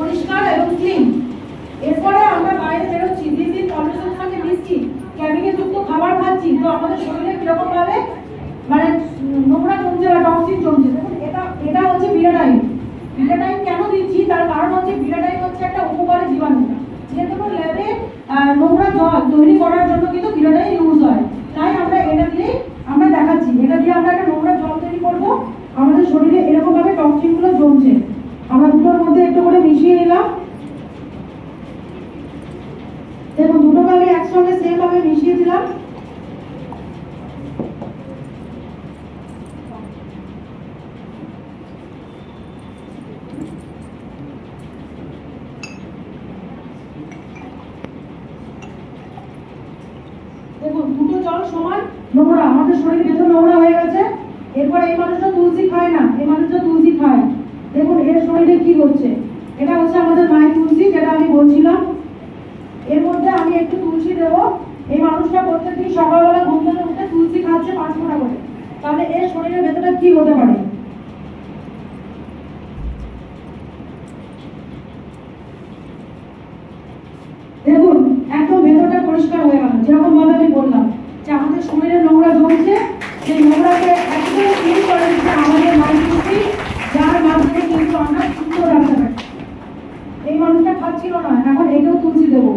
পরিষ্কার এবং ক্লিন। এরপরে আমরা বাইরে বেরোচ্ছি, দিন দিন পলিউশনের সঙ্গে মিশছি, কেমিক্যাল যুক্ত খাবার খাচ্ছি, তো আমাদের শরীরে কিরকম ভাবে মানে নোংরা জমছে বা টক্সিন জমছে। দেখুন এটা হচ্ছে বিরাডাইন। বিরাডাইন কেন দিচ্ছি, তার কারণ হচ্ছে বিরাডাইন হচ্ছে একটা উপকারী জীবাণু। যে কোনো ল্যাবে নোংরা জল তৈরি করার জন্য কিন্তু বিরাডাইন ইউজ হয়, তাই আমরা এটা দিয়ে আমরা দেখাচ্ছি, এটা দিয়ে আমরা একটা নোংরা জল তৈরি করবো। আমাদের শরীরে এরকম ভাবে টক্সিন গুলো জমছে, আমরা দুটোর মধ্যে একটু করে মিশিয়ে নিলাম। দেখুন দুটো ভাবে একসঙ্গে সেম ভাবে মিশিয়ে দিলাম। দেখুন দুটো জল সমান নোংরা, আমাদের শরীর ভেতর নোংরা হয়ে গেছে। এরপর এই মানুষটা তুলসী খায় না, এই মানুষটা তুলসী খায়। দেখুন এর শরীরে কি হচ্ছে, এটা হচ্ছে আমাদের মায়ের তুলসী, যেটা আমি বলছিলাম। এর মধ্যে আমি একটু তুলসী দেবো। এই মানুষটা প্রত্যেকদিন সকালবেলা ঘুম থেকে উঠে তুলসী খাচ্ছে 5 ফোঁটা করে, তাহলে এর শরীরের ভেতরে কি হতে পারে। দেখুন একদম ভেতরটা পরিষ্কার হয়ে গেল। যেরকম ভাবে আমি বললাম যে আমাদের শরীরে নোংরা জমছে, সেই নোংরাকে একদম ক্লিন করে দিচ্ছে আমাদের মায়ের তুলসী, যার মাধ্যমে কিন্তু আমরা সুস্থ রাখতে পারি। এই মানুষটা খাচ্ছিল না, এখন একেও তুলসী দেবো।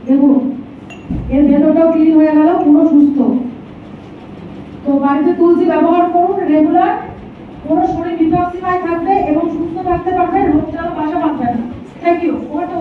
দেখুন এর ভেতরটাও ক্লিন হয়ে গেল, পুরো সুস্থ। তো বাড়িতে তুলসী ব্যবহার করুন রেগুলার, পুরো শরীর ডিটক্সিফাই থাকবে এবং সুস্থ থাকতে পারবে, রোগ জ্বালা বাসা বাঁধবে না। Thank you. Over two